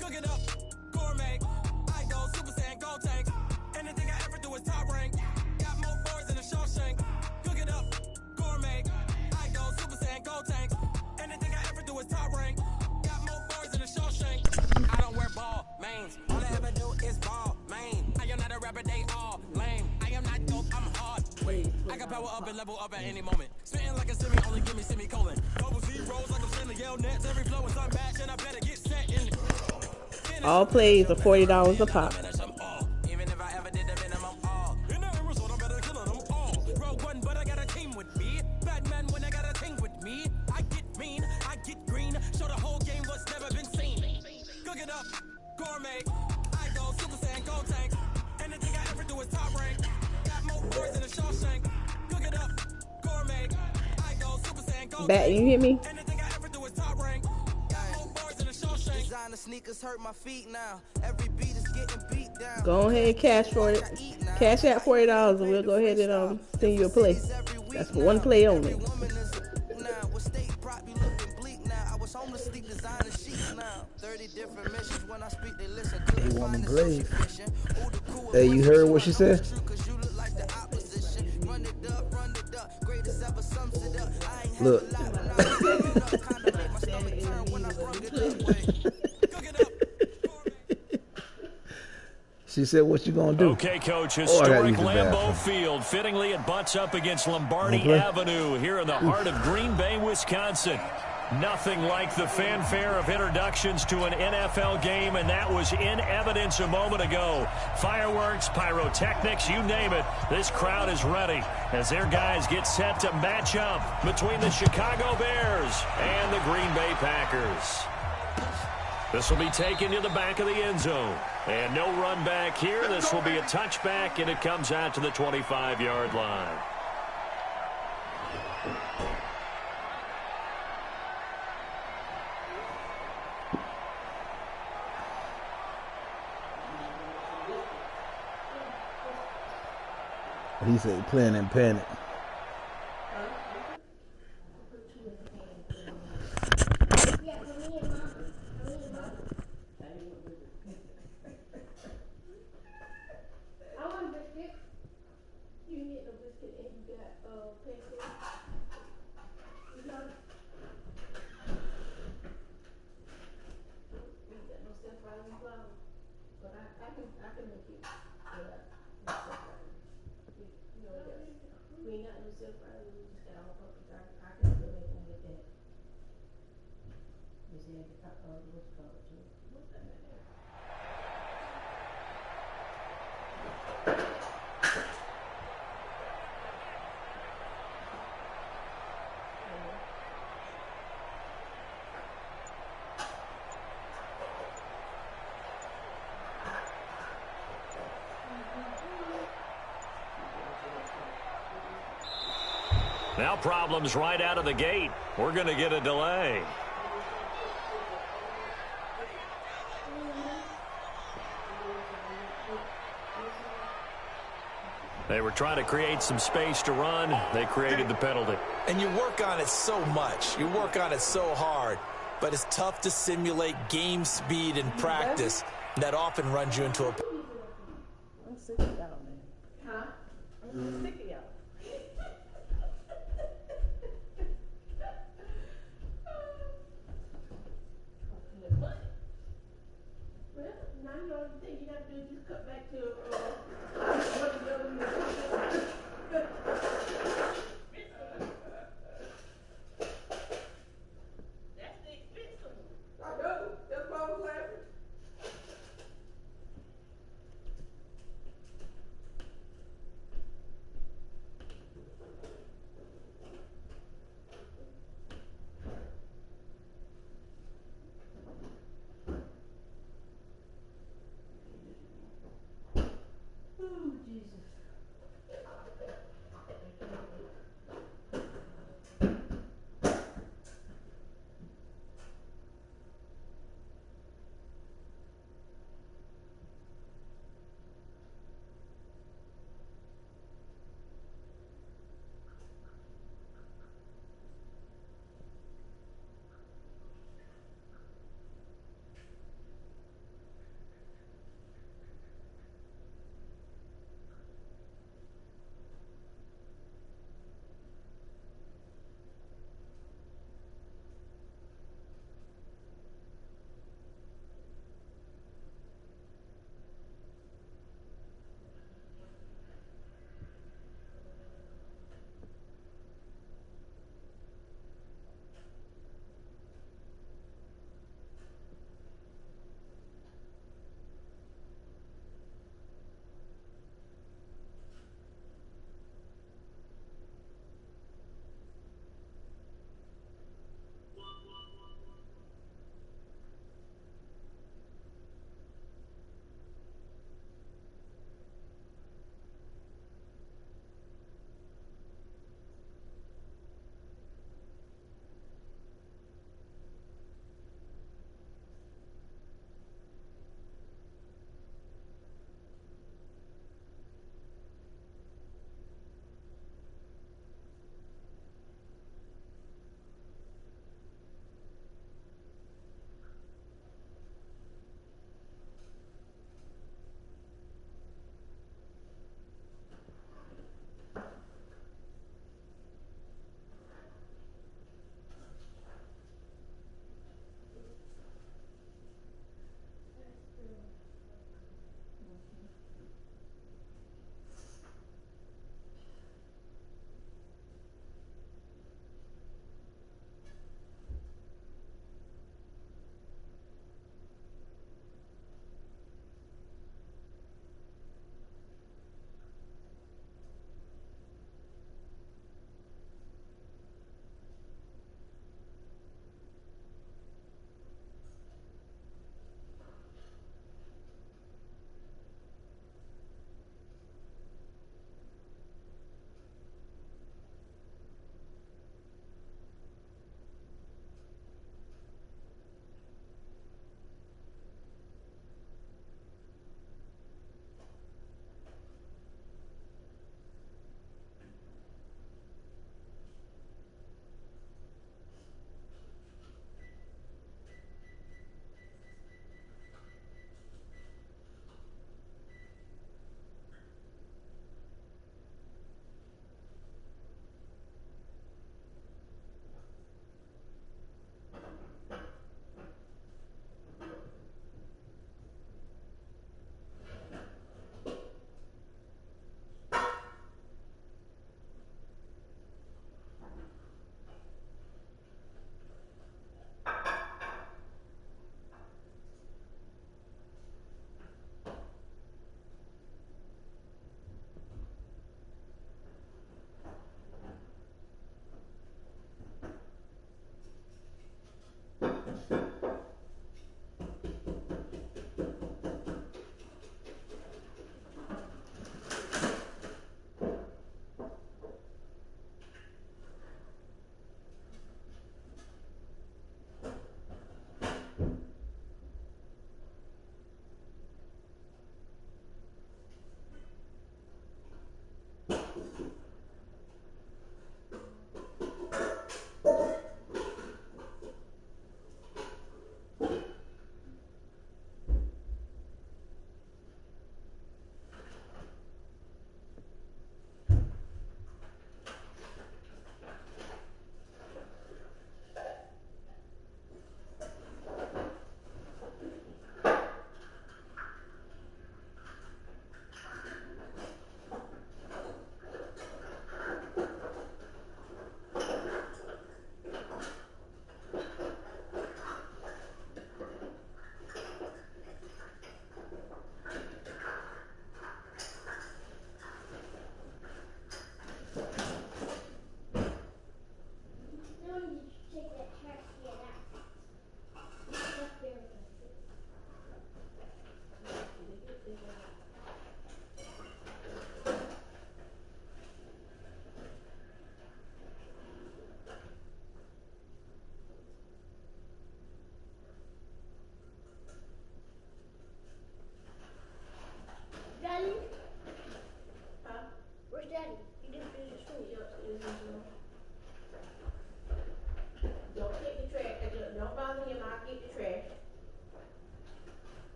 Cook it up, gourmet. I go Super Saiyan, gold tank. Anything I ever do is top rank. Got more boards than a Shawshank. Cook it up, gourmet. I go Super Saiyan, gold tank. Anything I ever do is top rank. Got more boards than a Shawshank. I don't wear ball mains. All I ever do is ball main. I am not a rapper, they all lame. I am not dope, I'm hard. Wait, I can power up and level up at any moment. Spitting like a semi, only give me semicolon. Double zeros like I'm sending yell nets. Every flow is unmatched, and I better get set in. All plays are $40 a pop. Even if I ever did the minimum all. In that result, I'm better killing them all. Rogue one, but I got a team with me. Batman when I got a team with me. I get mean, I get green. Show the whole game what's never been seen. Cook it up, gourmet. I go Super Saiyan, gold tank. Anything I ever do is top rank. Got more boards than a Shawshank. Cook it up, gourmet. I go Super Saiyan, gold tank. Bat, you hear me? Anything I ever do is top rank. Designer sneakers hurt my feet now. Every beat is getting beat down. Go ahead and cash for it. Cash out $40 and we'll go ahead and send you a play. That's for one play only. They want me play. Hey, you heard what she said? Look. She said, what you going to do? Okay, Coach, Oh, I gotta historic use the Lambeau bathroom. Field. Fittingly, it butts up against Lombardi play? Avenue here in the heart of Green Bay, Wisconsin. Nothing like the fanfare of introductions to an NFL game, and that was in evidence a moment ago. Fireworks, pyrotechnics, you name it. This crowd is ready as their guys get set to match up between the Chicago Bears and the Green Bay Packers. This will be taken to the back of the end zone. And no run back here. This will be a touchback, and it comes out to the 25-yard line. He said playing in panic. Now problems right out of the gate. We're going to get a delay. They were trying to create some space to run. They created the penalty. And you work on it so much. You work on it so hard. But it's tough to simulate game speed in practice. And that often runs you into a... I'm sick of y'all, man. Huh? I'm sick of y'all. Well, now you know the thing you got to do is just cut back to that's the expensive one. I know. That's why I was laughing. Oh, Jesus.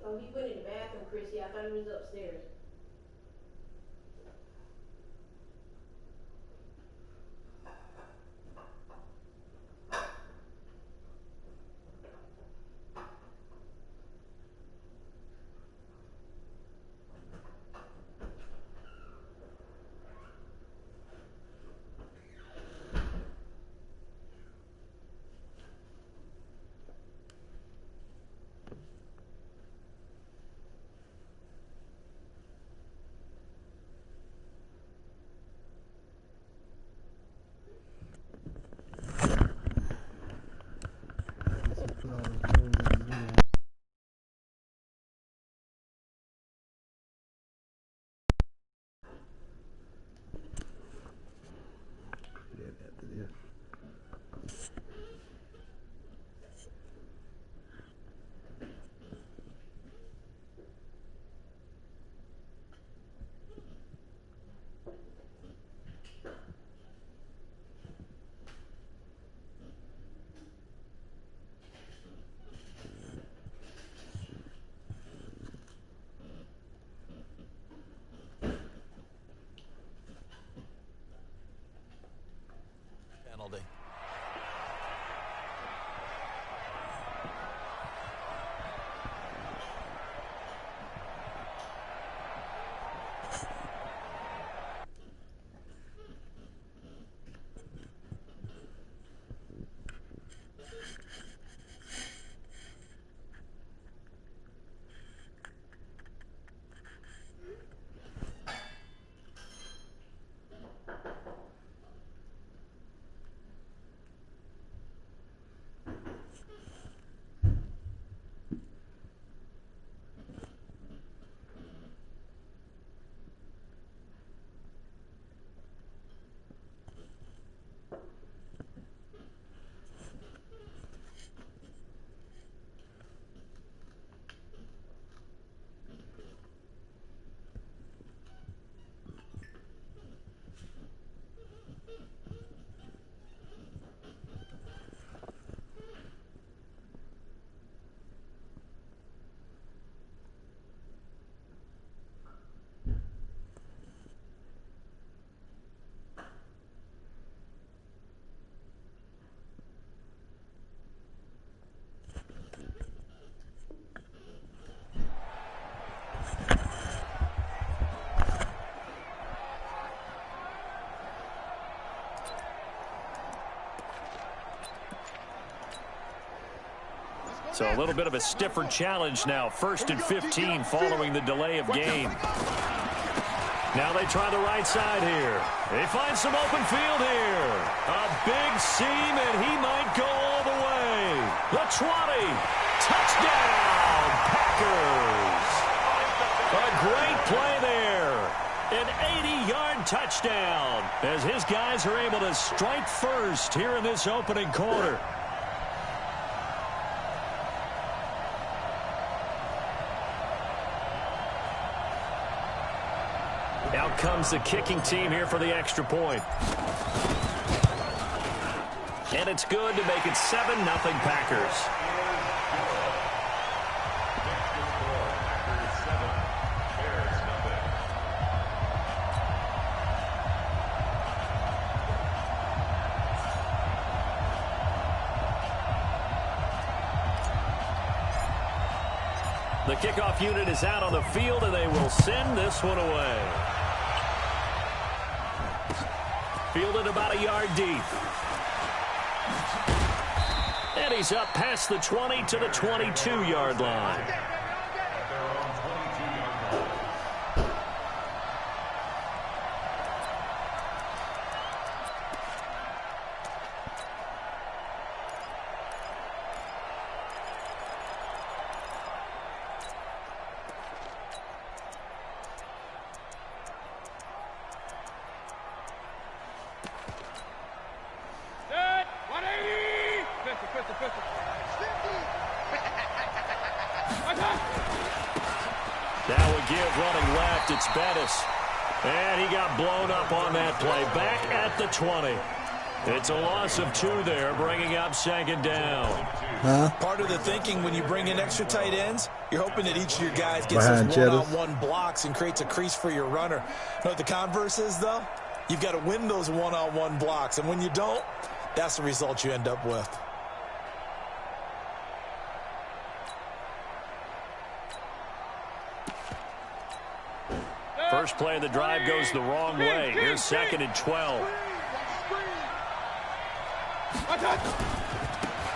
Oh, he went in the bathroom, Chrissy. I thought he was upstairs. Penalty. So a little bit of a stiffer challenge now. 1st and 15 following the delay of game. Now they try the right side here. They find some open field here. A big seam, and he might go all the way. The 20. Touchdown, Packers. A great play there. An 80-yard touchdown as his guys are able to strike first here in this opening quarter. Out comes the kicking team here for the extra point. And it's good to make it 7-0 Packers. The kickoff unit is out on the field, and they will send this one away. Fielded about a yard deep. And he's up past the 20 to the 22-yard line. That would give running left. It's Bettis. And he got blown up on that play. Back at the 20. It's a loss of 2 there, bringing up second down. Part of the thinking when you bring in extra tight ends, you're hoping that each of your guys gets those one-on-one blocks and creates a crease for your runner. You know what the converse is, though? You've got to win those one-on-one blocks. And when you don't, that's the result you end up with. First play of the drive goes the wrong way. Here's 2nd and 12.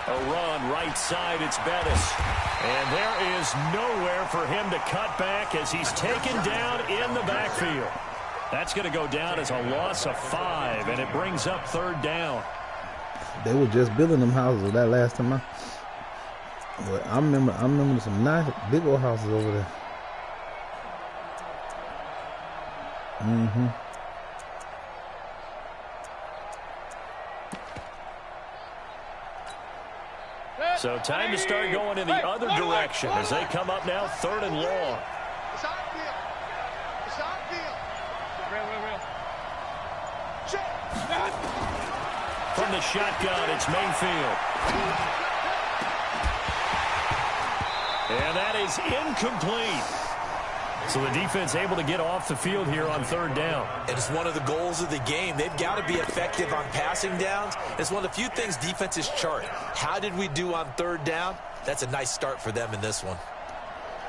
A run right side. It's Bettis. And there is nowhere for him to cut back as he's taken down in the backfield. That's going to go down as a loss of 5, and it brings up 3rd down. They were just building them houses that last time. I remember some nice big old houses over there. So time to start going in the other direction as they come up now 3rd and long. From the shotgun, it's Mayfield. And that is incomplete. So the defense able to get off the field here on 3rd down. And it's one of the goals of the game. They've got to be effective on passing downs. It's one of the few things defenses chart. How did we do on 3rd down? That's a nice start for them in this one.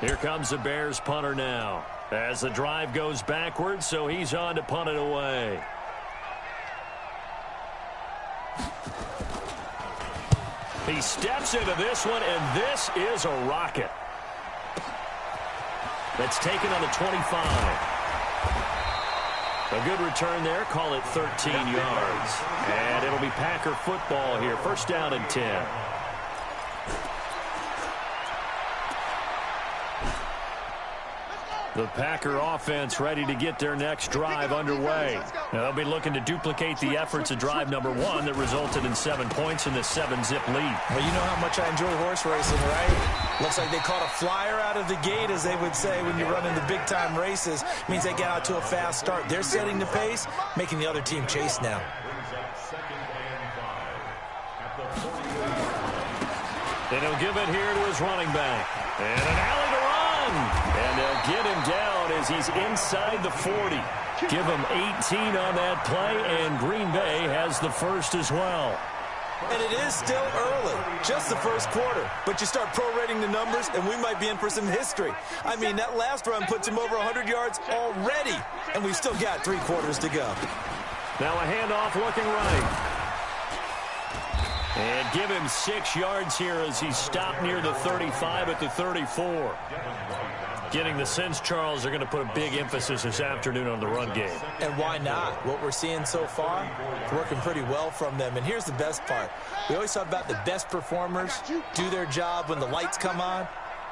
Here comes the Bears punter now. As the drive goes backwards, so he's on to punt it away. He steps into this one, and this is a rocket. That's taken on the 25. A good return there. Call it 13 yards. And it'll be Packer football here. 1st down and 10. The Packer offense ready to get their next drive underway. Now they'll be looking to duplicate the efforts of drive number 1 that resulted in 7 points in the 7-zip lead. Well, you know how much I enjoy horse racing, right? Looks like they caught a flyer out of the gate, as they would say when you run into big-time races. It means they get out to a fast start. They're setting the pace, making the other team chase now. Then he'll give it here to his running back. And an alley to run. And they'll get him down as he's inside the 40. Give him 18 on that play, and Green Bay has the first as well. And it is still early, just the first quarter. But you start prorating the numbers, and we might be in for some history. I mean, that last run puts him over 100 yards already, and we've still got 3 quarters to go. Now a handoff looking right. And give him 6 yards here as he's stopped near the 35 at the 34. Getting the sense, Charles, they're going to put a big emphasis this afternoon on the run game. And why not? What we're seeing so far, it's working pretty well from them. And here's the best part. We always talk about the best performers do their job when the lights come on.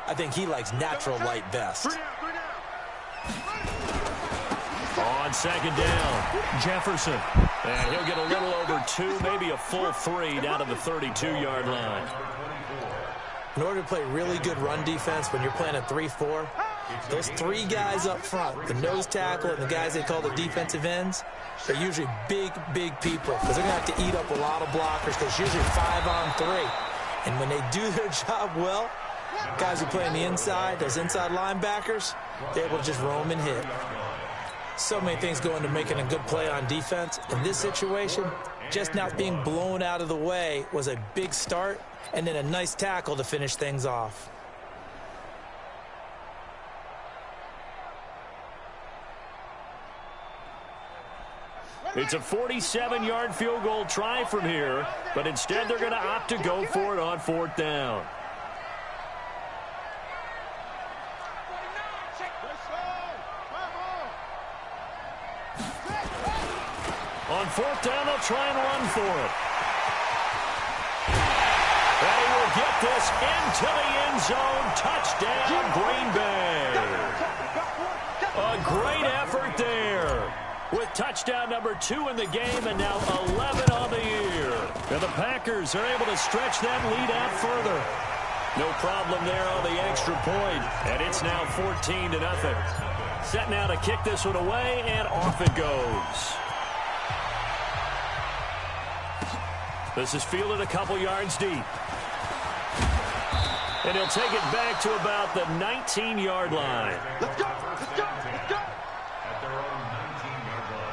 I think he likes natural light best. On 2nd down, Jefferson. And he'll get a little over 2, maybe a full 3 down to the 32-yard line. In order to play really good run defense when you're playing a 3-4, those 3 guys up front, the nose tackle and the guys they call the defensive ends, they're usually big, big people because they're going to have to eat up a lot of blockers because it's usually 5 on 3. And when they do their job well, guys who play on the inside, those inside linebackers, they're able to just roam and hit. So many things go into making a good play on defense. In this situation, just not being blown out of the way was a big start, and then a nice tackle to finish things off. It's a 47-yard field goal try from here, but instead they're going to opt to go for it on 4th down. On 4th down, they'll try and run for it. And he will get this into the end zone. Touchdown, Green Bay. A great effort there. With touchdown number 2 in the game and now 11 on the year. And the Packers are able to stretch that lead out further. No problem there on the extra point. And it's now 14-0. Set now to kick this one away, and off it goes. This is fielded a couple yards deep. And he'll take it back to about the 19-yard line. Let's go! Let's go! Let's go! At their own 19-yard line.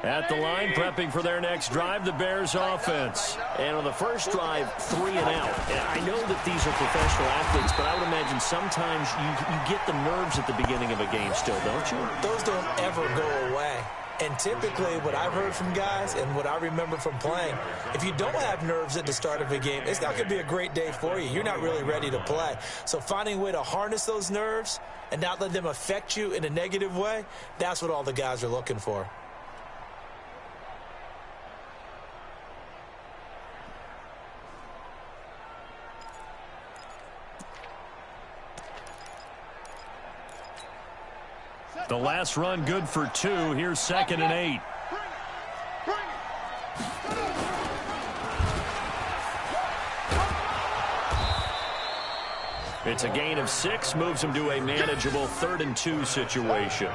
At the line, prepping for their next drive, the Bears offense. And on the first drive, 3 and out. And I know that these are professional athletes, but I would imagine sometimes you get the nerves at the beginning of a game still, don't you? Those don't ever go away. And typically, what I've heard from guys and what I remember from playing, if you don't have nerves at the start of a game, it's not going to be a great day for you. You're not really ready to play. So finding a way to harness those nerves and not let them affect you in a negative way, that's what all the guys are looking for. The last run good for 2. Here's 2nd and 8. It's a gain of 6, moves him to a manageable 3rd and 2 situation.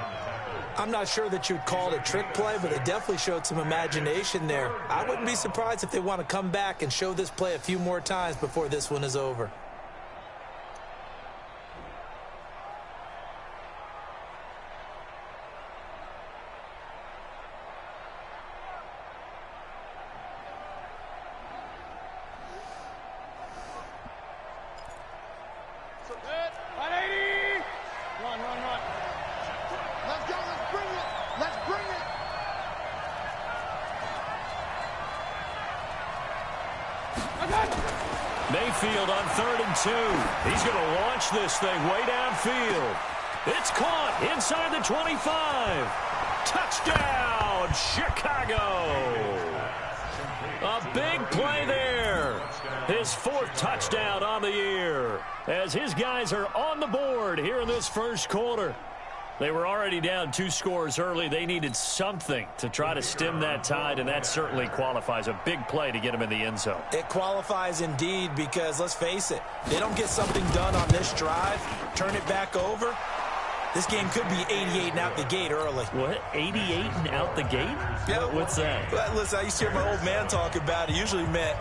I'm not sure that you'd call it a trick play, but it definitely showed some imagination there. I wouldn't be surprised if they want to come back and show this play a few more times before this one is over. Mayfield on 3rd and 2. He's going to launch this thing way downfield. It's caught inside the 25. Touchdown, Chicago. A big play there. His 4th touchdown on the year as his guys are on the board here in this first quarter. They were already down 2 scores early. They needed something to try to stem that tide, and that certainly qualifies. A big play to get him in the end zone. It qualifies indeed because, let's face it, they don't get something done on this drive, turn it back over, this game could be 88 and out the gate early. What? 88 and out the gate? Yeah. What's that? Well, listen, I used to hear my old man talk about it. Usually meant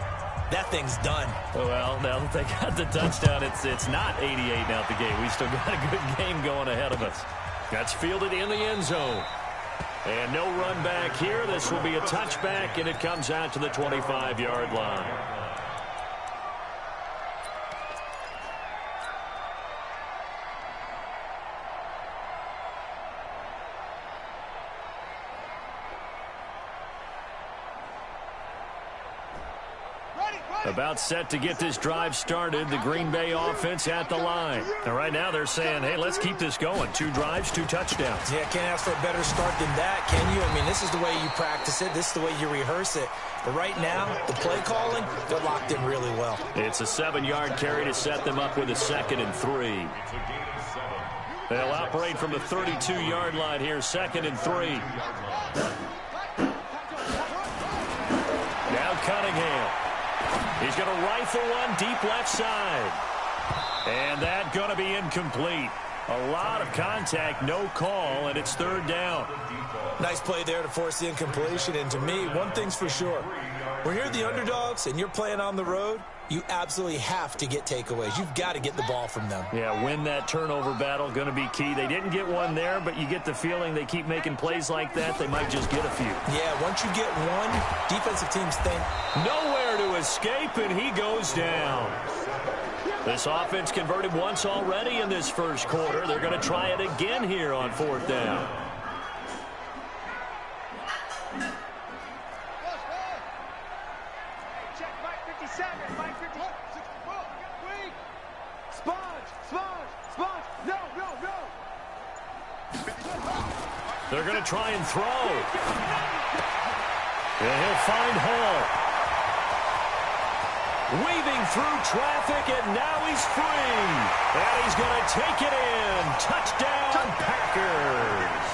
that thing's done. Well, now that they got the touchdown, it's not 88 and out the gate. We still got a good game going ahead of us. That's fielded in the end zone. And no run back here. This will be a touchback, and it comes out to the 25-yard line. About set to get this drive started. The Green Bay offense at the line. And right now they're saying, hey, let's keep this going. 2 drives, 2 touchdowns. Yeah, can't ask for a better start than that, can you? I mean, this is the way you practice it. This is the way you rehearse it. But right now, the play calling, they're locked in really well. It's a 7-yard carry to set them up with a 2nd and 3. They'll operate from the 32-yard line here, 2nd and 3. Now Cunningham. He's going to rifle one deep left side. And that's going to be incomplete. A lot of contact, no call, and it's 3rd down. Nice play there to force the incompletion. And to me, one thing's for sure. When you're the underdogs and you're playing on the road, you absolutely have to get takeaways. You've got to get the ball from them. Yeah, win that turnover battle, going to be key. They didn't get one there, but you get the feeling they keep making plays like that, they might just get a few. Yeah, once you get one, defensive teams think. Nowhere to escape, and he goes down. This offense converted once already in this first quarter. They're going to try it again here on 4th down. They're going to try and throw. And he'll find Hall. Weaving through traffic, and now he's free. And he's going to take it in. Touchdown, Packers.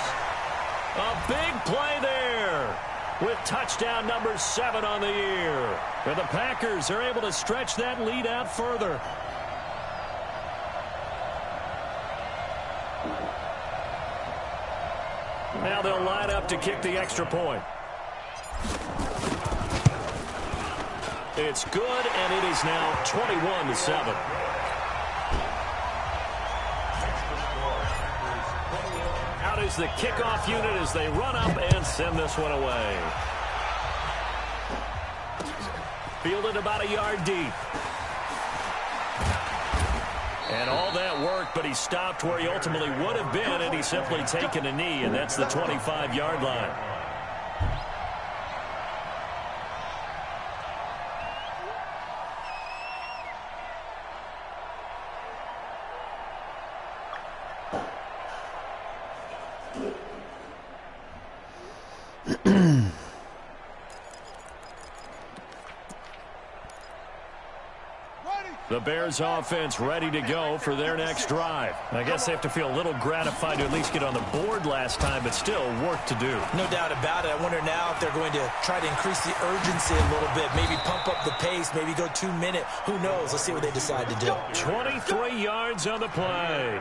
A big play there with touchdown number 7 on the year. And the Packers are able to stretch that lead out further. Now they'll line up to kick the extra point. It's good, and it is now 21-7. Out is the kickoff unit as they run up and send this one away. Fielded about a yard deep. And all that work, but he stopped where he ultimately would have been, and he's simply taken a knee, and that's the 25-yard line. The Bears offense ready to go for their next drive. I guess they have to feel a little gratified to at least get on the board last time, but still work to do. No doubt about it. I wonder now if they're going to try to increase the urgency a little bit, maybe pump up the pace, maybe go 2-minute. Who knows? Let's see what they decide to do. 23 yards on the play.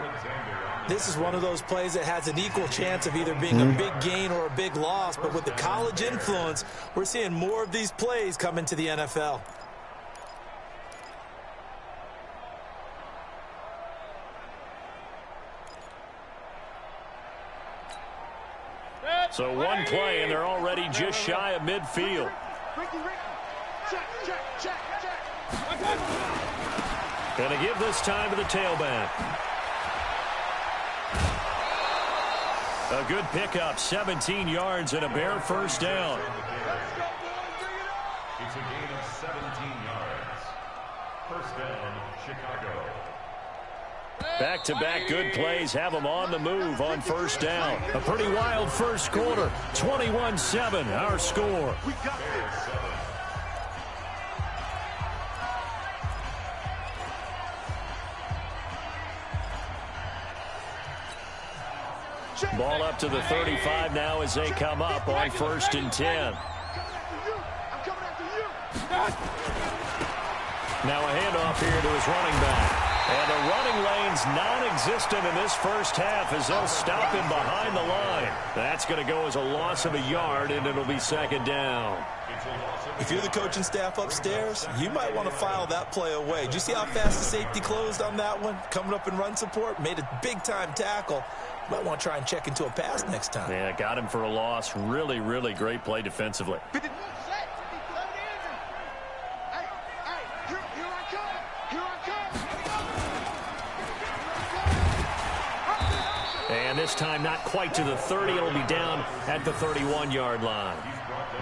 This is one of those plays that has an equal chance of either being a big gain or a big loss, but with the college influence, we're seeing more of these plays come into the NFL. So one play, and they're already just shy of midfield. Going to give this time to the tailback. A good pickup, 17 yards and a Bear first down. It's a gain of 17 yards. First down, Chicago. Back-to-back good plays have them on the move on first down. A pretty wild first quarter. 21-7, our score. We got this. Ball up to the 35 now as they come up on 1st and 10. Now a handoff here to his running back. And the running lane's non-existent in this first half as they'll stop him behind the line. That's going to go as a loss of a yard, and it'll be 2nd down. If you're the coaching staff upstairs, you might want to file that play away. Do you see how fast the safety closed on that one? Coming up in run support, made a big-time tackle. Might want to try and check into a pass next time. Yeah, got him for a loss. Really, really great play defensively. And this time not quite to the 30. It'll be down at the 31-yard line.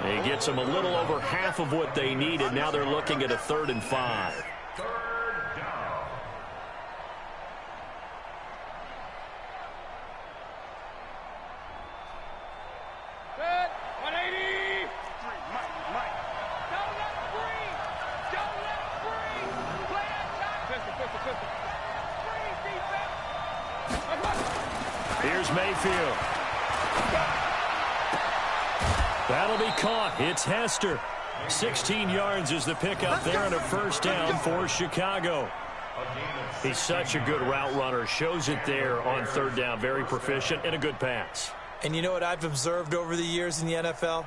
He gets them a little over half of what they needed. Now they're looking at a 3rd and 5. Third down. Good. 180. Mike. Don't let it free. Don't let it free. Play on top. Pistol. Free defense. Here's Mayfield. That'll be caught. It's Hester. 16 yards is the pickup there and a first down for Chicago. He's such a good route runner. Shows it there on 3rd down. Very proficient and a good pass. And you know what I've observed over the years in the NFL?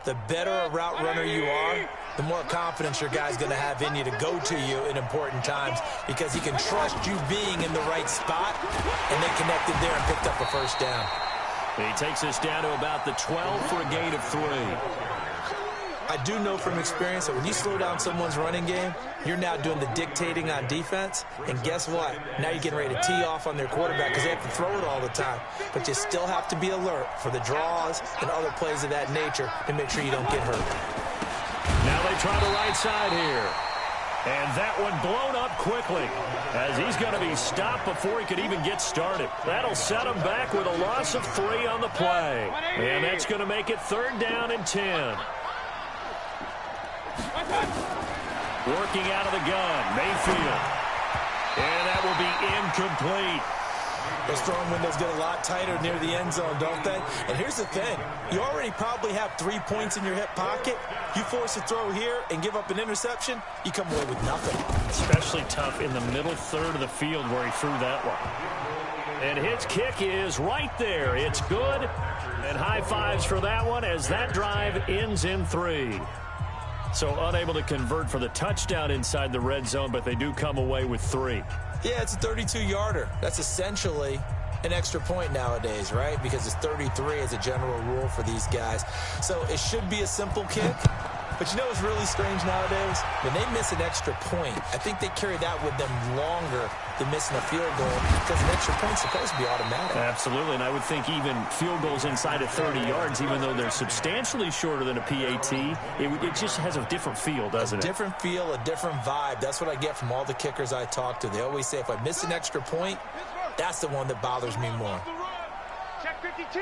The better a route runner you are, the more confidence your guy's going to have in you to go to you in important times because he can trust you being in the right spot, and they connected there and picked up a first down. He takes us down to about the 12 for a gain of 3. I do know from experience that when you slow down someone's running game, you're now doing the dictating on defense. And guess what? Now you're getting ready to tee off on their quarterback because they have to throw it all the time. But you still have to be alert for the draws and other plays of that nature to make sure you don't get hurt. Now they try the right side here. And that one blown up quickly as he's going to be stopped before he could even get started. That'll set him back with a loss of 3 on the play. And that's going to make it 3rd down and 10. Working out of the gun, Mayfield. And that will be incomplete. Those throwing windows get a lot tighter near the end zone, don't they? And here's the thing. You already probably have 3 points in your hip pocket. You force a throw here and give up an interception, you come away with nothing. Especially tough in the middle third of the field where he threw that one. And his kick is right there. It's good. And high fives for that one as that drive ends in 3. So unable to convert for the touchdown inside the red zone, but they do come away with 3. Yeah, it's a 32-yarder. That's essentially an extra point nowadays, right? Because it's 33 as a general rule for these guys. So it should be a simple kick. But you know what's really strange nowadays? When they miss an extra point, I think they carry that with them longer than missing a field goal because an extra point's supposed to be automatic. Absolutely, and I would think even field goals inside of 30 yards, even though they're substantially shorter than a PAT, it just has a different feel, doesn't it? A different feel, a different vibe. That's what I get from all the kickers I talk to. They always say if I miss an extra point, that's the one that bothers me more. Check 52.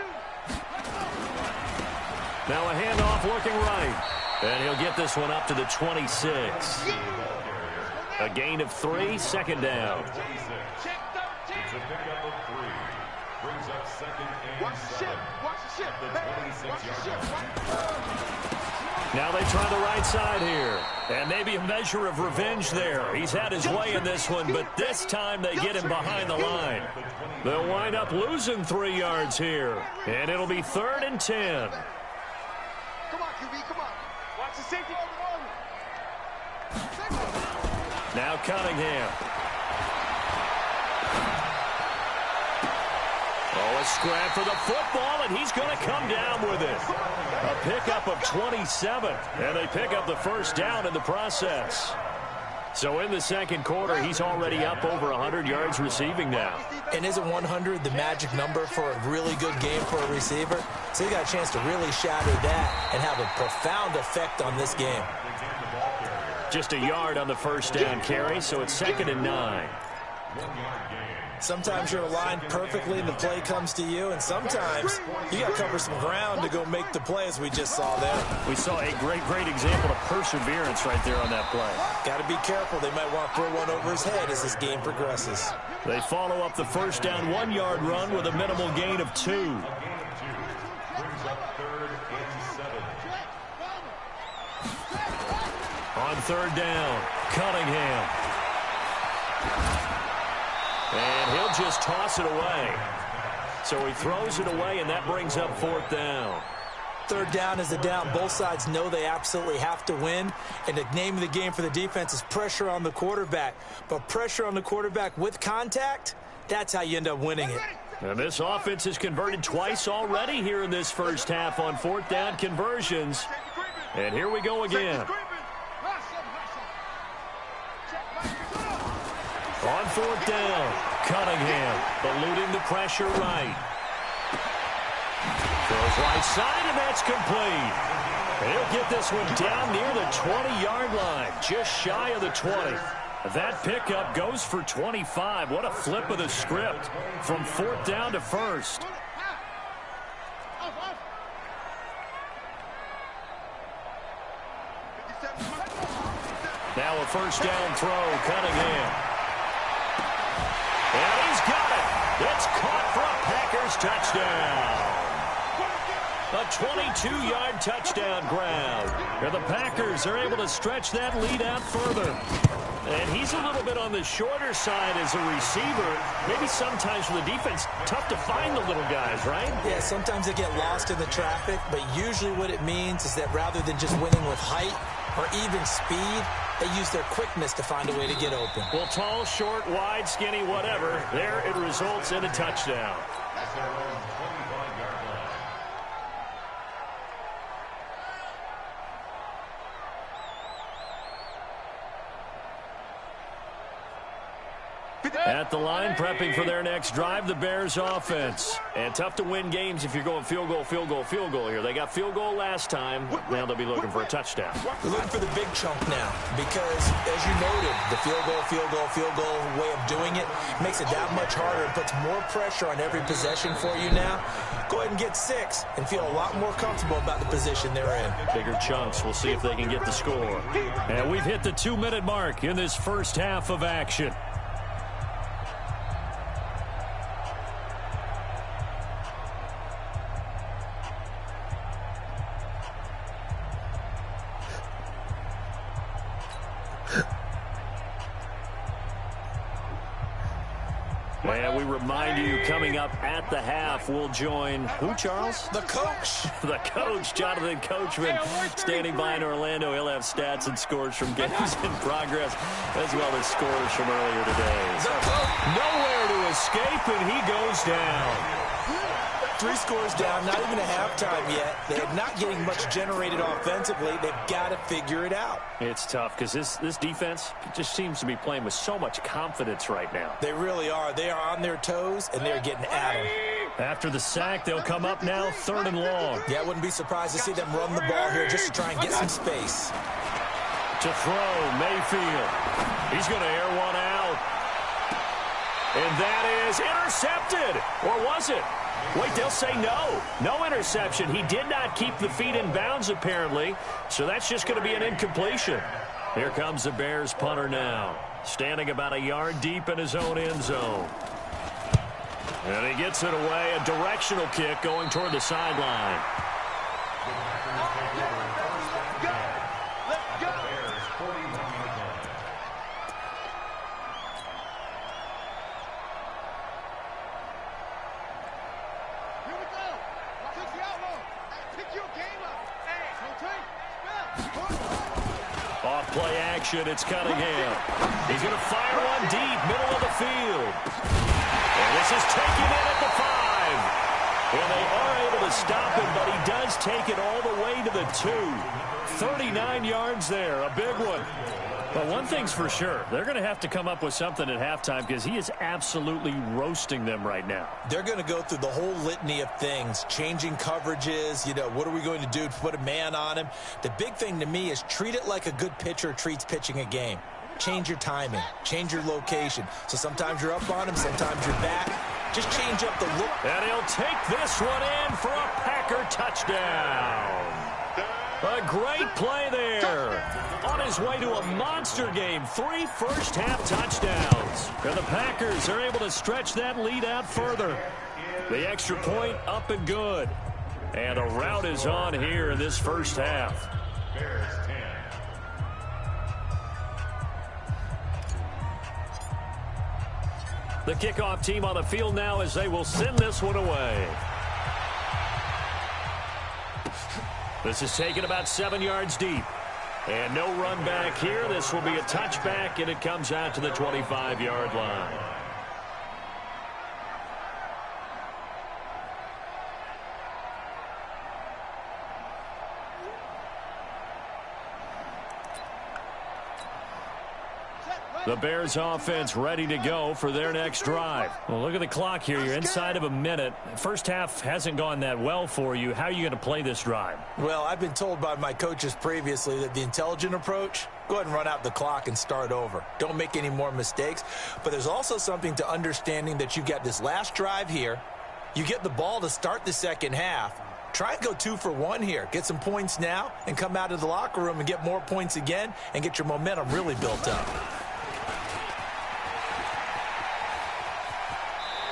Now a handoff looking right. And he'll get this one up to the 26. A gain of 3, 2nd down. Check 13. It's a pickup of 3. Brings up 2nd and Watch the 7. ship. Watch the ship. The 26-yard line. Now they try the right side here. And maybe a measure of revenge there. He's had his way in this one, but this time they get him behind the line. They'll wind up losing 3 yards here. And it'll be 3rd and 10. Come on, QB. Come on. Watch the safety. Now Cunningham. Oh, a scrap for the football, and he's going to come down with it. A pickup of 27, and they pick up the first down in the process. So in the 2nd quarter, he's already up over 100 yards receiving now. And isn't 100 the magic number for a really good game for a receiver? So he got a chance to really shatter that and have a profound effect on this game. Just a yard on the first down carry, so it's 2nd and 9. Sometimes you're aligned perfectly and the play comes to you, and sometimes you got to cover some ground to go make the play, as we just saw there. We saw a great example of perseverance right there on that play. Got to be careful. They might want to throw one over his head as this game progresses. They follow up the first down 1-yard run with a minimal gain of 2. Brings up 3rd and 7. On 3rd down, Cunningham. And he'll just toss it away. So he throws it away, and that brings up 4th down. 3rd down is a down. Both sides know they absolutely have to win. And the name of the game for the defense is pressure on the quarterback. But pressure on the quarterback with contact, that's how you end up winning it. And this offense has converted twice already here in this first half on 4th down conversions. And here we go again. On 4th down, Cunningham eluding the pressure right. Throws right side, and that's complete. And he'll get this one down near the 20-yard line, just shy of the 20. That pickup goes for 25. What a flip of the script from 4th down to 1st. Now a first down throw, Cunningham. And he's got it. It's caught for a Packers touchdown. A 22-yard touchdown grab. And the Packers are able to stretch that lead out further. And he's a little bit on the shorter side as a receiver. Maybe sometimes for the defense, tough to find the little guys, right? Yeah, sometimes they get lost in the traffic, but usually what it means is that rather than just winning with height or even speed, they use their quickness to find a way to get open. Well, tall, short, wide, skinny, whatever, there it results in a touchdown. At the line, prepping for their next drive, the Bears offense. And tough to win games if you're going field goal, field goal, field goal here. They got field goal last time. Now they'll be looking for a touchdown. We're looking for the big chunk now because, as you noted, the field goal way of doing it makes it that much harder and puts more pressure on every possession for you now. Go ahead and get 6 and feel a lot more comfortable about the position they're in. Bigger chunks. We'll see if they can get the score. And we've hit the 2-minute mark in this first half of action. And we remind you, coming up at the half, we'll join who, Charles? The coach. The coach, Jonathan Coachman, standing by in Orlando. He'll have stats and scores from games in progress, as well as scores from earlier today. Nowhere to escape, and he goes down. 3 scores down, not even a halftime yet. They're not getting much generated offensively. They've got to figure it out. It's tough because this defense just seems to be playing with so much confidence right now. They really are. They are on their toes, and they're getting at them. After the sack, they'll come up now 3rd and long. Yeah, I wouldn't be surprised to see them run the ball here just to try and get some space. To throw, Mayfield. He's going to air one out. And that is intercepted. Or was it? Wait, they'll say no. No interception. He did not keep the feet in bounds, apparently. So that's just going to be an incompletion. Here comes the Bears punter now. Standing about a yard deep in his own end zone. And he gets it away. A directional kick going toward the sideline. Off-play action, it's Cunningham. He's going to fire one deep, middle of the field. And this is taken in at the 5. And they are able to stop him, but he does take it all the way to the 2. 39 yards there, a big one. But one thing's for sure, they're going to have to come up with something at halftime because he is absolutely roasting them right now. They're going to go through the whole litany of things, changing coverages, what are we going to do to put a man on him? The big thing to me is treat it like a good pitcher treats pitching a game. Change your timing, change your location. So sometimes you're up on him, sometimes you're back. Just change up the look. And he'll take this one in for a Packer touchdown. A great play there. On his way to a monster game. 3 first-half touchdowns. And the Packers are able to stretch that lead out further. The extra point up and good. And a rout is on here in this first half. Bears 10. The kickoff team on the field now as they will send this one away. This is taken about 7 yards deep. And no run back here. This will be a touchback, and it comes out to the 25-yard line. The Bears offense ready to go for their next drive. Well, look at the clock here. You're inside of a minute. First half hasn't gone that well for you. How are you going to play this drive? Well, I've been told by my coaches previously that the intelligent approach, go ahead and run out the clock and start over. Don't make any more mistakes. But there's also something to understanding that you got this last drive here. You get the ball to start the second half. Try and go 2 for 1 here. Get some points now and come out of the locker room and get more points again and get your momentum really built up.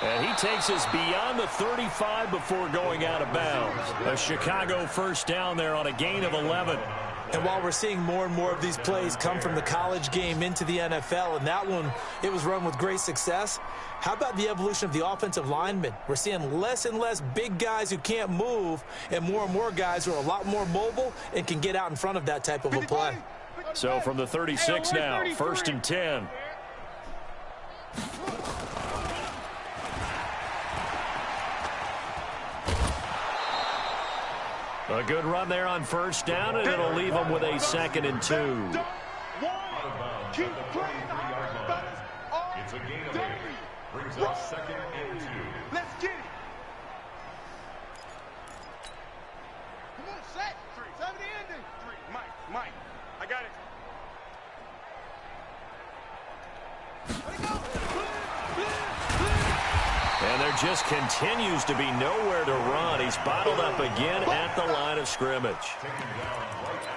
And he takes us beyond the 35 before going out of bounds. A Chicago first down there on a gain of 11. And while we're seeing more and more of these plays come from the college game into the NFL, and that one, it was run with great success, how about the evolution of the offensive linemen? We're seeing less and less big guys who can't move and more guys who are a lot more mobile and can get out in front of that type of a play. So from the 36 now, 1st and 10. A good run there on first down, and it'll leave them with a 2nd and 2. Keep playing. It's a gain of 8. Brings up 2nd and 2. Let's get it. Come on, set. 70 ending. 3. Mike. I got it. Let it go. And there just continues to be nowhere to run. He's bottled up again at the line of scrimmage.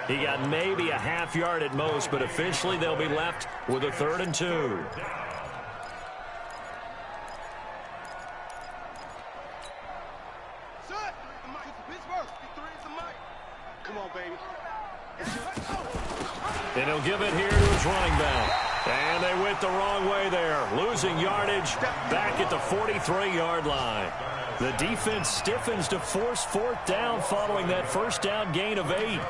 He got maybe a half yard at most, but officially they'll be left with a 3rd and 2. Come on, baby. And he'll give it here to his running back. And they went the wrong way there, losing yardage back at the 43-yard line. The defense stiffens to force 4th down following that first down gain of 8.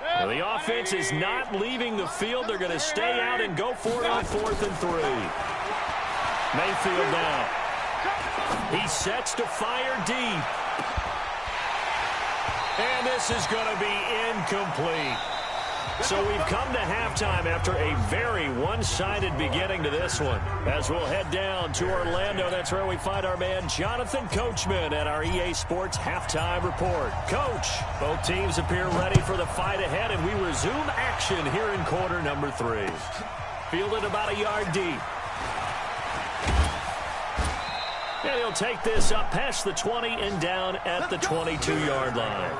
Well, the offense is not leaving the field. They're going to stay out and go for it on 4th and 3. Mayfield now. He sets to fire deep. And this is going to be incomplete. So we've come to halftime after a very one-sided beginning to this one. As we'll head down to Orlando, that's where we find our man Jonathan Coachman at our EA Sports Halftime Report. Coach, both teams appear ready for the fight ahead, and we resume action here in quarter number 3. Fielded about a yard deep. And he'll take this up past the 20 and down at the 22-yard line.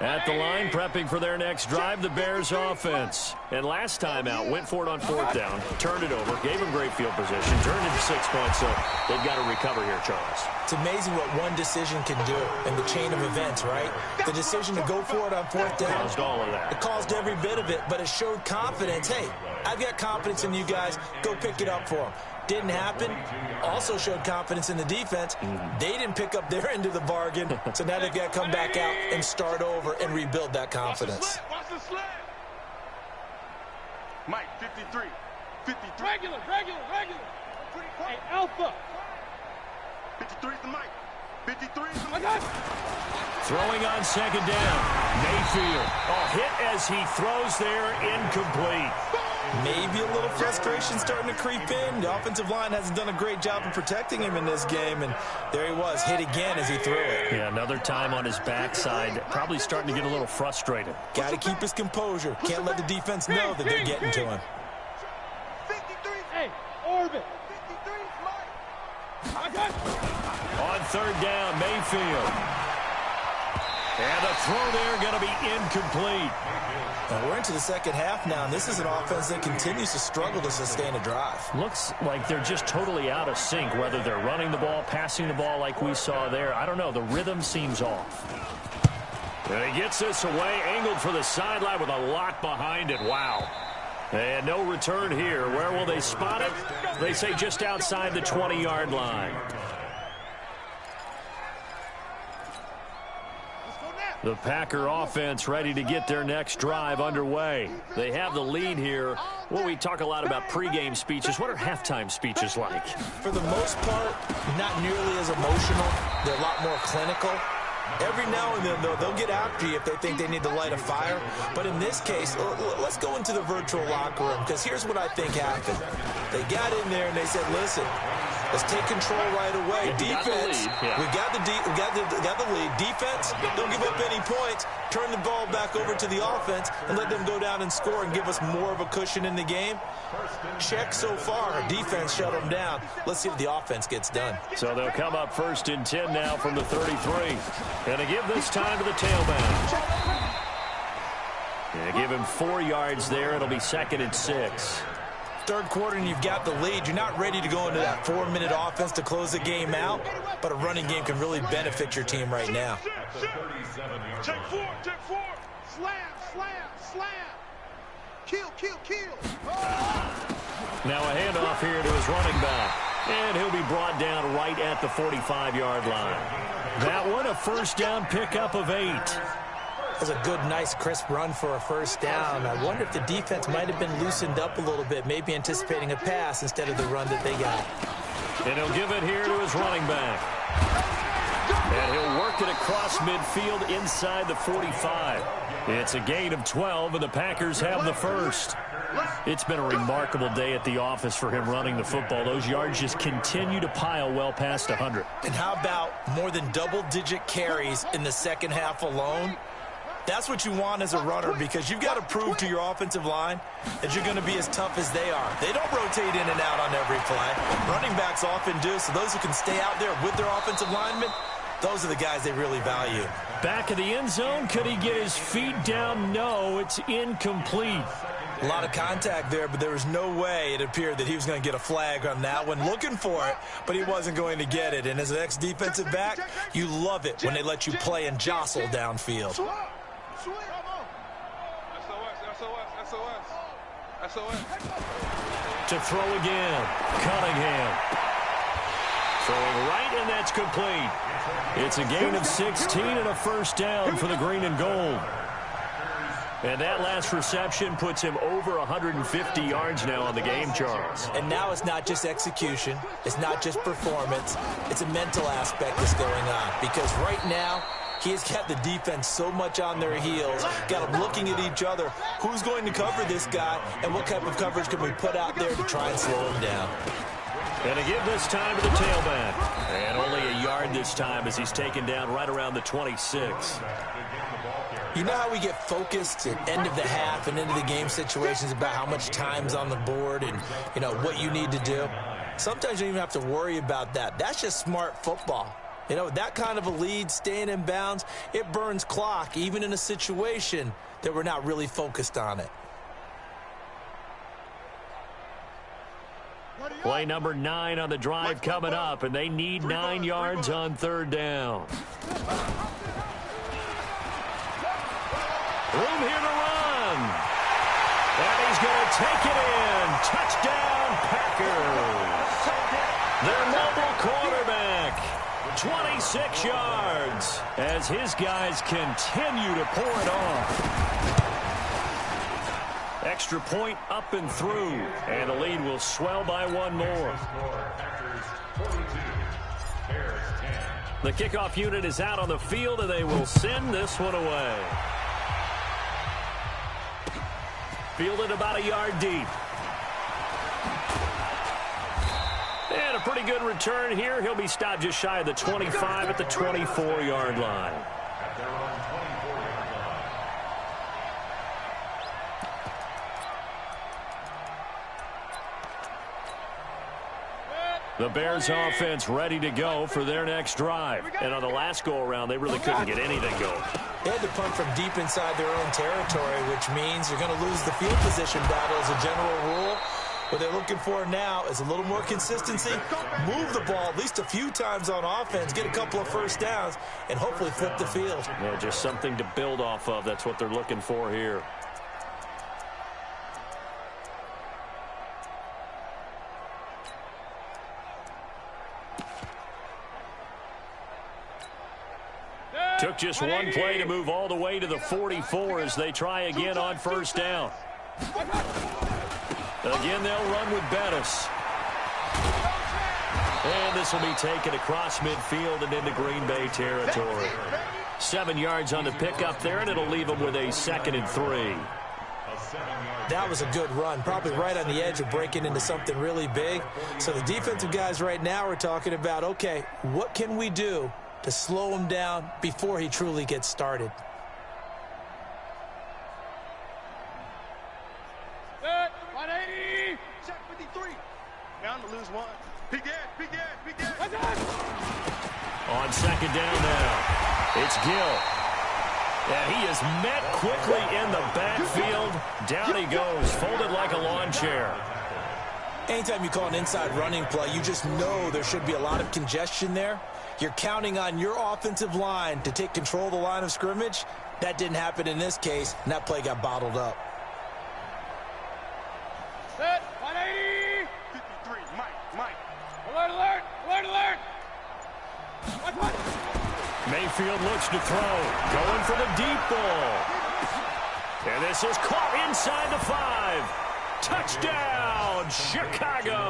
At the line, prepping for their next drive, the Bears offense. And last time out, went for it on 4th down, turned it over, gave them great field position, turned it to 6 points, so they've got to recover here, Charles. It's amazing what one decision can do in the chain of events, right? The decision to go for it on 4th down. Caused all of that. It caused every bit of it, but it showed confidence. Hey, I've got confidence in you guys. Go pick it up for them. Didn't happen. Also showed confidence in the defense. They didn't pick up their end of the bargain, so now they've got to come back out and start over and rebuild that confidence. Watch the sled. Mike, 53. 53. Regular. Hey, Alpha. 53 is the Mike. 53 is the Mike. Throwing on 2nd down. Mayfield. Hit as he throws there, incomplete. Maybe a little frustration starting to creep in. The offensive line hasn't done a great job of protecting him in this game, and there he was, hit again as he threw it. Yeah, another time on his backside, probably starting to get a little frustrated. Got to keep his composure. Can't let the defense know that they're getting to him. 53. Hey, orbit. 53 is Mike. On 3rd down, Mayfield. And the throw there going to be incomplete. Now we're into the second half now, and this is an offense that continues to struggle to sustain a drive. Looks like they're just totally out of sync, whether they're running the ball, passing the ball like we saw there. I don't know. The rhythm seems off. And he gets this away, angled for the sideline with a lot behind it. Wow. And no return here. Where will they spot it? They say just outside the 20-yard line. The Packer offense ready to get their next drive underway. They have the lead here. Well, we talk a lot about pregame speeches. What are halftime speeches like? For the most part, not nearly as emotional. They're a lot more clinical. Every now and then, though, they'll get after you if they think they need to light a fire. But in this case, let's go into the virtual locker room, because here's what I think happened. They got in there and they said, listen, Let's take control right away. Defense, we got the lead. Defense, don't give up any points. Turn the ball back over to the offense and let them go down and score and give us more of a cushion in the game. Check so far. Defense shut them down. Let's see if the offense gets done. So they'll come up 1st and 10 now from the 33. And to give this time to the tailback. And give him 4 yards there. It'll be 2nd and 6. Third quarter and you've got the lead. You're not ready to go into that 4-minute offense to close the game out, but a running game can really benefit your team right now. Check 4. Slam. Kill. Now a handoff here to his running back. And he'll be brought down right at the 45-yard line. That one, a first down pickup of 8. That's a good, nice, crisp run for a first down. I wonder if the defense might have been loosened up a little bit, maybe anticipating a pass instead of the run that they got. And he'll give it here to his running back. And he'll work it across midfield inside the 45. It's a gain of 12, and the Packers have the first. It's been a remarkable day at the office for him running the football. Those yards just continue to pile well past 100. And how about more than double-digit carries in the second half alone? That's what you want as a runner, because you've got to prove to your offensive line that you're going to be as tough as they are. They don't rotate in and out on every play. Running backs often do, so those who can stay out there with their offensive linemen, those are the guys they really value. Back of the end zone, could he get his feet down? No, it's incomplete. A lot of contact there, but there was no way it appeared that he was going to get a flag on that one. Looking for it, but he wasn't going to get it. And as an ex-defensive back, you love it when they let you play and jostle downfield. To throw again, Cunningham. Throwing right, and that's complete. It's a gain of 16 and a first down for the green and gold. And that last reception puts him over 150 yards now on the game, Charles. And now it's not just execution. It's not just performance. It's a mental aspect that's going on. Because right now, he has got the defense so much on their heels, got them looking at each other. Who's going to cover this guy, and what type of coverage can we put out there to try and slow him down? And to give this time to the tailback. And only a yard this time as he's taken down right around the 26. You know how we get focused at end of the half and into the game situations about how much time's on the board and, you know, what you need to do? Sometimes you don't even have to worry about that. That's just smart football. You know, that kind of a lead, staying in bounds, it burns clock, even in a situation that we're not really focused on it. Play number 9 on the drive coming up, and they need 9 yards on third down. Room here to run. And he's going to take it in. Touchdown, Packers. Their mobile quarterback, 26 yards, as his guys continue to pour it on. Extra point up and through, and the lead will swell by 1 more. The kickoff unit is out on the field, and they will send this one away. Fielded about a yard deep. And a pretty good return here. He'll be stopped just shy of the 25 at the 24-yard line. The Bears offense ready to go for their next drive. And on the last go-around, they really couldn't get anything going. They had to punt from deep inside their own territory, which means you're going to lose the field position battle as a general rule. What they're looking for now is a little more consistency, move the ball at least a few times on offense, get a couple of first downs, and hopefully flip the field. Yeah, just something to build off of. That's what they're looking for here. Took just one play to move all the way to the 44 as they try again on first down. Again, they'll run with Bettis. And this will be taken across midfield and into Green Bay territory. 7 yards on the pickup there, and it'll leave them with a 2nd and 3. That was a good run, probably right on the edge of breaking into something really big. So the defensive guys right now are talking about, okay, what can we do to slow him down before he truly gets started? Set, 180. Check 53. Bound to lose one. Begin. On second down now, it's Gill. And he is met quickly in the backfield. Down he goes, folded like a lawn chair. Anytime you call an inside running play, you just know there should be a lot of congestion there. You're counting on your offensive line to take control of the line of scrimmage. That didn't happen in this case, and that play got bottled up. Set, 180. 53. Mike. Alert. What? Mayfield looks to throw, going for the deep ball. And this is caught inside the 5. Touchdown, Chicago.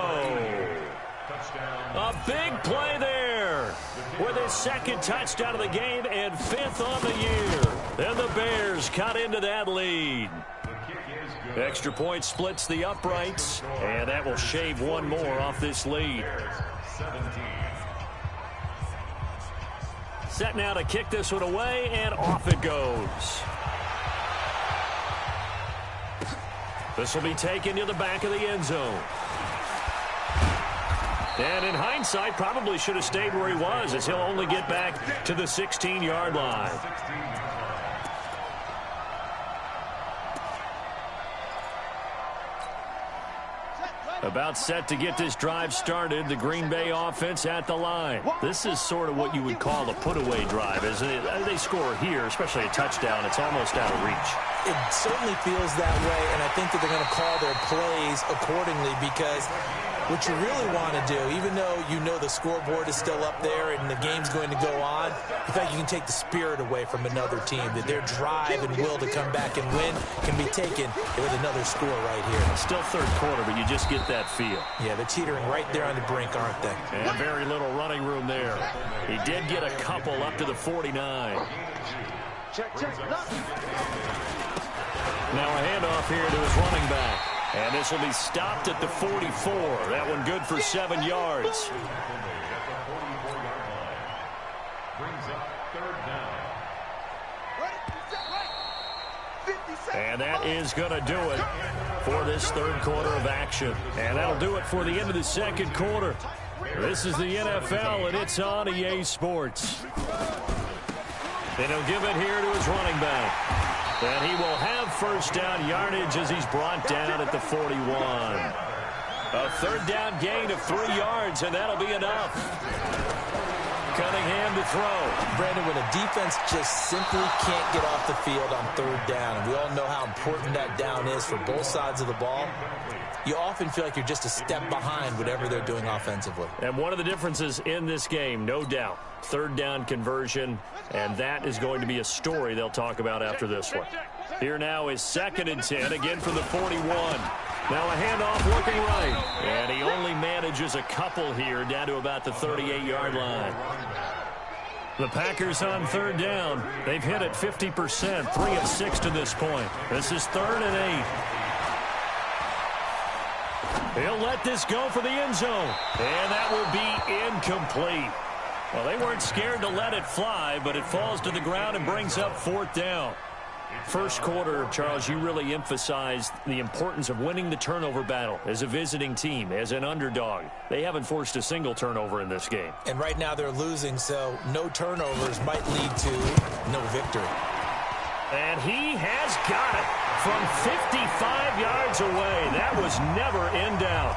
A big play there with his second touchdown of the game and 5th on the year. And the Bears cut into that lead. Extra point splits the uprights, and that will shave one more off this lead. Set now to kick this one away, and off it goes. This will be taken to the back of the end zone. And in hindsight, probably should have stayed where he was, as he'll only get back to the 16-yard line. About set to get this drive started, the Green Bay offense at the line. This is sort of what you would call a put-away drive, isn't it? They score here, especially a touchdown. It's almost out of reach. It certainly feels that way, and I think that they're going to call their plays accordingly, because what you really want to do, even though you know the scoreboard is still up there and the game's going to go on, in fact, you can take the spirit away from another team, that their drive and will to come back and win can be taken with another score right here. Still third quarter, but you just get that feel. Yeah, they're teetering right there on the brink, aren't they? And very little running room there. He did get a couple up to the 49. Check. Now a handoff here to his running back. And this will be stopped at the 44. That one good for 7 yards. And that is going to do it for this third quarter of action. And that'll do it for the end of the second quarter. This is the NFL, and it's on EA Sports. And he'll give it here to his running back. And he will have first down yardage as he's brought down at the 41. A third down gain of 3 yards, and that'll be enough. Cunningham to throw. Brandon, when a defense just simply can't get off the field on third down, and we all know how important that down is for both sides of the ball, you often feel like you're just a step behind whatever they're doing offensively. And one of the differences in this game, no doubt, third down conversion, and that is going to be a story they'll talk about after this one. Here now is 2nd and 10, again from the 41. Now a handoff looking right, and he only manages a couple here down to about the 38-yard line. The Packers on third down. They've hit it 50%, 3 of 6 to this point. This is 3rd and 8. He'll let this go for the end zone, and that will be incomplete. Well, they weren't scared to let it fly, but it falls to the ground and brings up 4th down. First quarter, Charles, you really emphasized the importance of winning the turnover battle as a visiting team, as an underdog. They haven't forced a single turnover in this game. And right now they're losing, so no turnovers might lead to no victory. And he has got it from 55 yards away. That was never in doubt.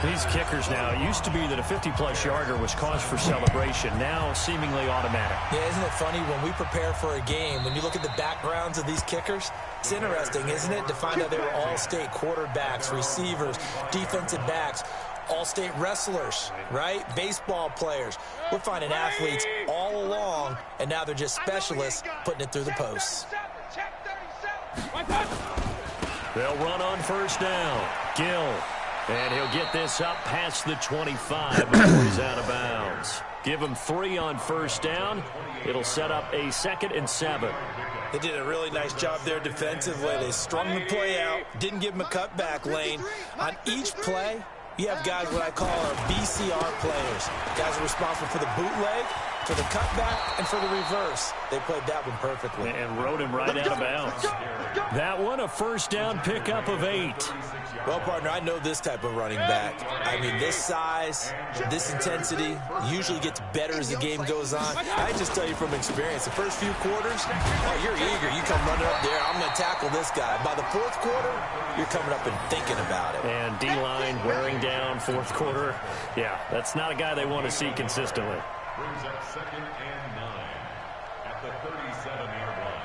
These kickers now, it used to be that a 50-plus yarder was cause for celebration, now seemingly automatic. Yeah, isn't it funny when we prepare for a game, when you look at the backgrounds of these kickers, it's interesting, isn't it, to find out they were all-state quarterbacks, receivers, defensive backs, all-state wrestlers, right? Baseball players. We're finding athletes all along, and now they're just specialists putting it through the posts. They'll run on first down. Gill. And he'll get this up past the 25 before he's out of bounds. Give him 3 on first down. It'll set up a 2nd and 7. They did a really nice job there defensively. They strung the play out, didn't give him a cutback lane. On each play, you have guys what I call our BCR players. Guys are responsible for the bootleg, for the cutback, and for the reverse. They played that one perfectly. And rode him right out of bounds. That one, a first down pickup of 8. Well, partner, I know this type of running back. I mean, this size, this intensity usually gets better as the game goes on. I just tell you from experience, the first few quarters, oh, you're eager. You come running up there, I'm going to tackle this guy. By the fourth quarter, you're coming up and thinking about it. And D-line wearing down fourth quarter. Yeah, that's not a guy they want to see consistently. Brings up 2nd and 9 at the 37-yard line.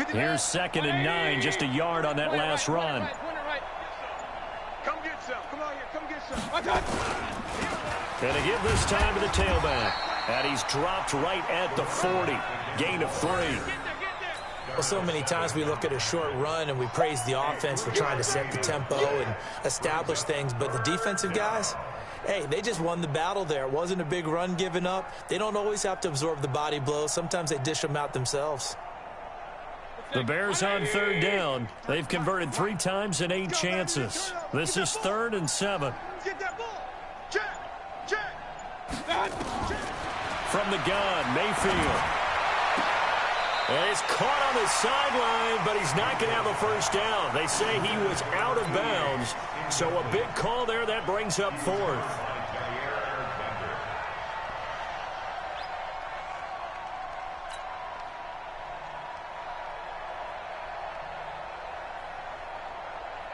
Here's 2nd and 9, just a yard on that last run. Come get some. Come on here. Come get some. And they give this time to the tailback. And he's dropped right at the 40. Gain of 3. Well, so many times we look at a short run and we praise the offense for trying to set the tempo and establish things. But the defensive guys, hey, they just won the battle there. It wasn't a big run given up. They don't always have to absorb the body blows. Sometimes they dish them out themselves. The Bears on 3rd down. They've converted 3 times in 8 chances. This is 3rd and 7. Get that ball. Check. Check. From the gun, Mayfield. And he's caught on the sideline, but he's not going to have a first down. They say he was out of bounds. So a big call there. That brings up 4th.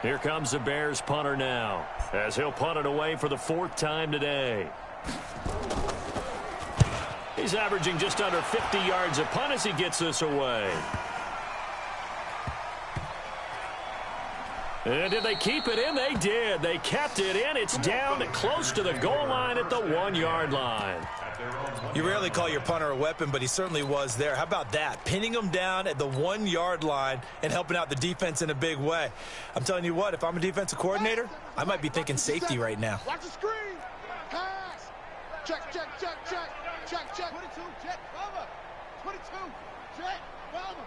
Here comes the Bears punter now, as he'll punt it away for the 4th time today. He's averaging just under 50 yards a punt as he gets this away. And did they keep it in? They did. They kept it in. It's down close to the goal line at the 1-yard line. You rarely call your punter a weapon, but he certainly was there. How about that? Pinning him down at the 1-yard line and helping out the defense in a big way. I'm telling you what, if I'm a defensive coordinator, I might be thinking safety right now. Watch the screen. Pass. Check, check, check, check. Check, check. 22, check, cover. 22, check, cover.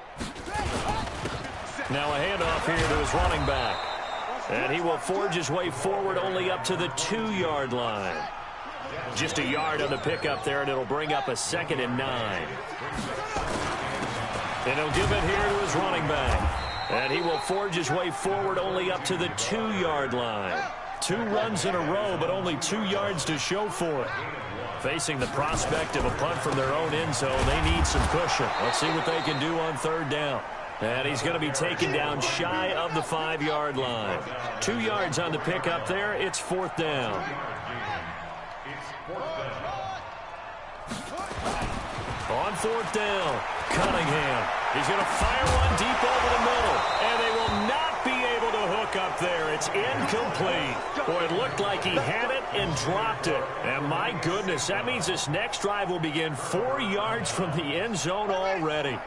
Check, now a handoff here to his running back. And he will forge his way forward only up to the 2-yard line. Just a yard on the pickup there, and it'll bring up a 2nd and 9. And he'll give it here to his running back. And he will forge his way forward only up to the 2-yard line. 2 runs in a row, but only 2 yards to show for it. Facing the prospect of a punt from their own end zone, they need some cushion. Let's see what they can do on 3rd down. And he's going to be taken down shy of the 5-yard line. 2 yards on the pickup there. It's 4th down. On 4th down, Cunningham. He's going to fire one deep over the middle, and they will not be able to hook up there. It's incomplete. Boy, it looked like he had it and dropped it. And my goodness, that means this next drive will begin 4 yards from the end zone already.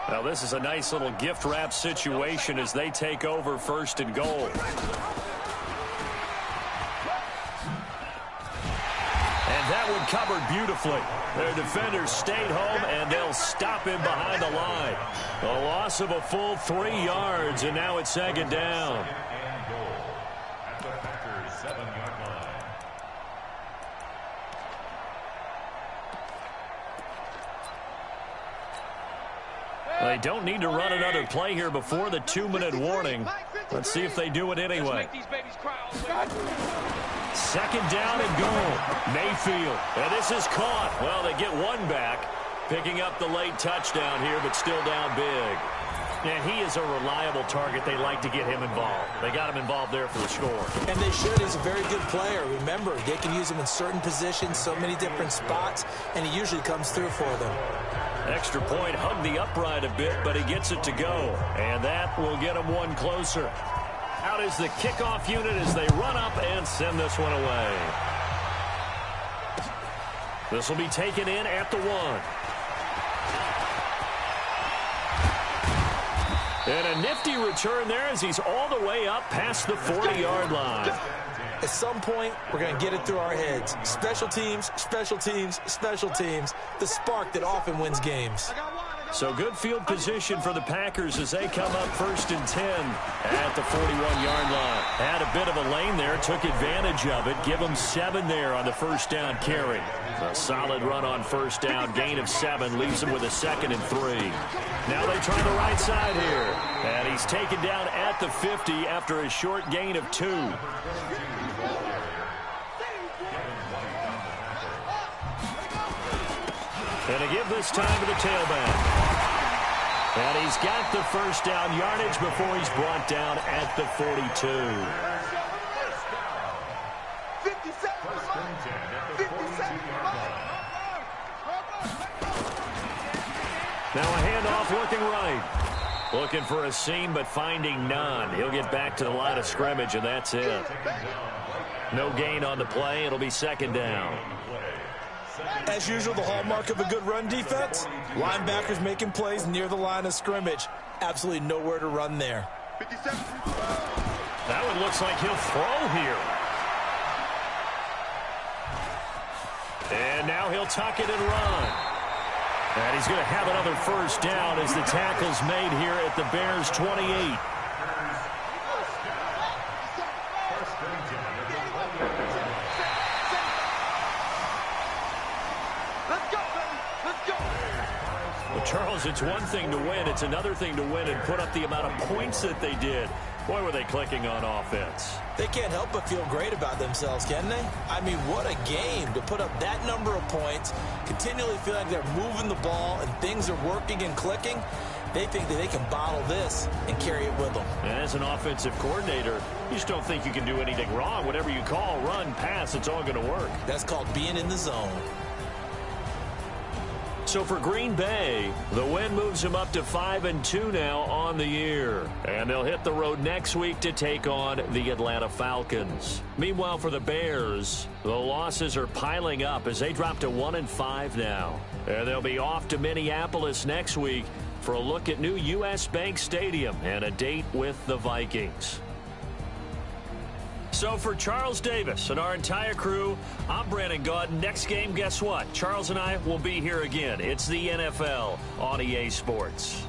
Now, this is a nice little gift wrap situation as they take over 1st and goal. That one covered beautifully. Their defenders stayed home, and they'll stop him behind the line. A loss of a full 3 yards, and now it's 2nd down. At the Packers' 7-yard line. They don't need to run another play here before the 2-minute warning. Let's see if they do it anyway. 2nd down and goal. Mayfield. And this is caught. Well, they get one back. Picking up the late touchdown here, but still down big. And he is a reliable target. They like to get him involved. They got him involved there for the score. And they should. He's a very good player. Remember, they can use him in certain positions, so many different spots, and he usually comes through for them. Extra point, hugged the upright a bit, but he gets it to go. And that will get him one closer. Out is the kickoff unit as they run up and send this one away. This will be taken in at the 1. And a nifty return there as he's all the way up past the 40-yard line. At some point, we're going to get it through our heads. Special teams, special teams, special teams. The spark that often wins games. So good field position for the Packers as they come up 1st and 10 at the 41-yard line. Had a bit of a lane there, took advantage of it. Give them 7 there on the first down carry. A solid run on first down, gain of 7, leaves them with a 2nd and 3. Now they try the right side here. And he's taken down at the 50 after a short gain of 2. And a give this time to the tailback. And he's got the first down yardage before he's brought down at the 42. Now a handoff looking right. Looking for a seam, but finding none. He'll get back to the line of scrimmage, and that's it. No gain on the play. It'll be 2nd down. As usual, the hallmark of a good run defense, linebackers making plays near the line of scrimmage. Absolutely nowhere to run there. That one looks like he'll throw here. And now he'll tuck it and run. And he's going to have another first down as the tackle's made here at the Bears' 28. Charles, it's one thing to win. It's another thing to win and put up the amount of points that they did. Boy, were they clicking on offense. They can't help but feel great about themselves, can they? I mean, what a game to put up that number of points, continually feel like they're moving the ball and things are working and clicking. They think that they can bottle this and carry it with them. And as an offensive coordinator, you just don't think you can do anything wrong. Whatever you call, run, pass, it's all going to work. That's called being in the zone. So for Green Bay, the win moves them up to 5-2 now on the year. And they'll hit the road next week to take on the Atlanta Falcons. Meanwhile, for the Bears, the losses are piling up as they drop to 1-5 now. And they'll be off to Minneapolis next week for a look at new U.S. Bank Stadium and a date with the Vikings. So for Charles Davis and our entire crew, I'm Brandon Gaudin. Next game, guess what? Charles and I will be here again. It's the NFL on EA Sports.